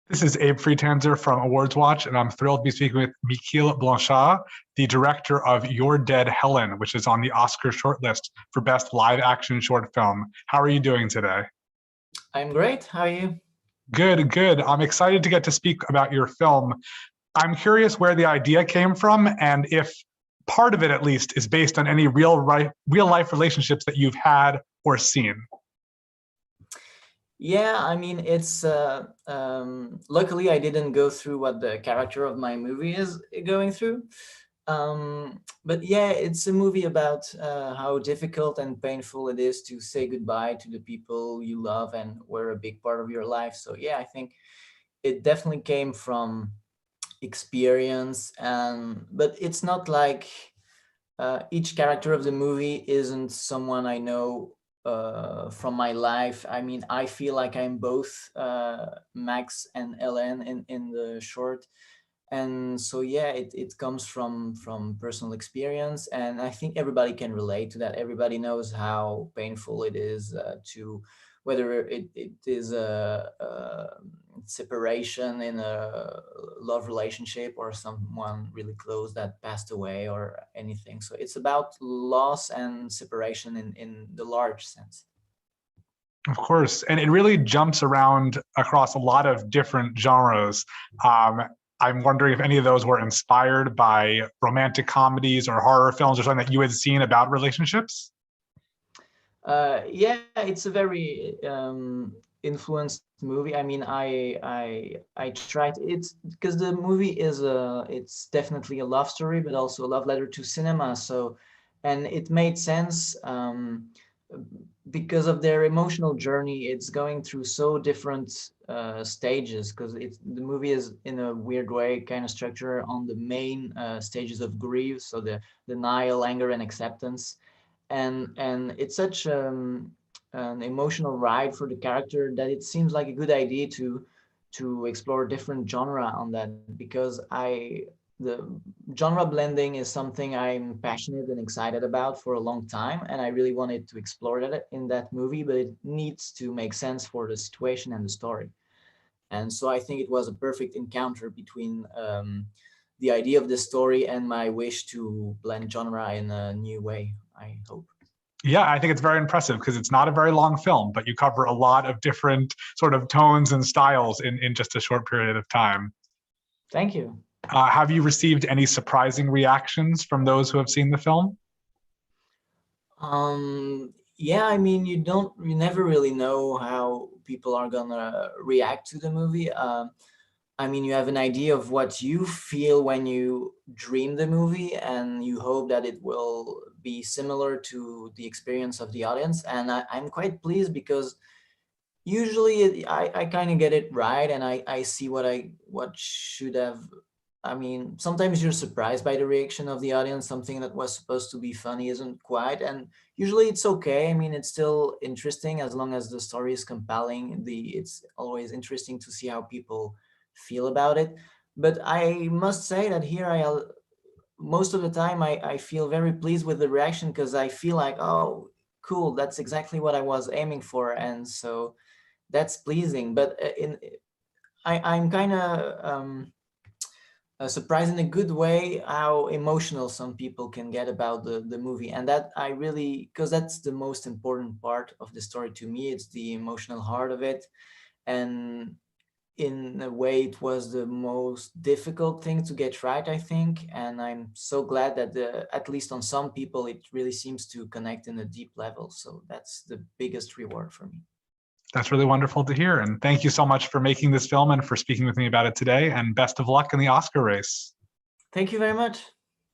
This is Abe Freetanzer from Awards Watch, and I'm thrilled to be speaking with Michiel Blanchart, the director of Your Dead Helen, which is on the Oscar shortlist for Best Live Action Short Film. How are you doing today? I'm great. How are you? Good, good. I'm excited to get to speak about your film. I'm curious where the idea came from and if part of it, at least, is based on any real life relationships that you've had or seen. Yeah, I mean, it's luckily I didn't go through what the character of my movie is going through. But yeah, it's a movie about how difficult and painful it is to say goodbye to the people you love and were a big part of your life. So yeah, I think it definitely came from experience, but it's not like each character of the movie isn't someone I know from my life. I mean, I feel like I'm both Max and Ellen in the short. And so, yeah, it comes from personal experience. And I think everybody can relate to that. Everybody knows how painful it is to, whether it is a separation in a love relationship or someone really close that passed away or anything. So it's about loss and separation in the large sense. Of course, and it really jumps around across a lot of different genres. I'm wondering if any of those were inspired by romantic comedies or horror films or something that you had seen about relationships. Yeah, it's a very influenced movie. I mean, I tried it's because the movie is it's definitely a love story, but also a love letter to cinema. So, and it made sense because of their emotional journey. It's going through so different stages because the movie is in a weird way kind of structured on the main stages of grief, so the denial, anger, and acceptance, and it's such an emotional ride for the character that it seems like a good idea to explore different genre on that, because the genre blending is something I'm passionate and excited about for a long time, and I really wanted to explore that in that movie, but it needs to make sense for the situation and the story. And so I think it was a perfect encounter between the idea of the story and my wish to blend genre in a new way, I hope. Yeah, I think it's very impressive because it's not a very long film, but you cover a lot of different sort of tones and styles in just a short period of time. Thank you. Have you received any surprising reactions from those who have seen the film? Yeah, I mean, you never really know how people are gonna react to the movie. I mean, you have an idea of what you feel when you dream the movie, and you hope that it will be similar to the experience of the audience. And I'm quite pleased because usually I kind of get it right, and I see what should have. I mean, sometimes you're surprised by the reaction of the audience. Something that was supposed to be funny isn't quite, and usually it's okay. I mean, it's still interesting as long as the story is compelling. It's always interesting to see how people feel about it. But I must say that here most of the time I feel very pleased with the reaction, because I feel like, oh, cool, that's exactly what I was aiming for, and so that's pleasing. But I'm kind of surprised in a good way how emotional some people can get about the movie, and that I really, because that's the most important part of the story to me. It's the emotional heart of it, and in a way it was the most difficult thing to get right, I think, and I'm so glad that at least on some people it really seems to connect in a deep level. So that's the biggest reward for me. That's really wonderful to hear. And thank you so much for making this film and for speaking with me about it today. And best of luck in the Oscar race. Thank you very much.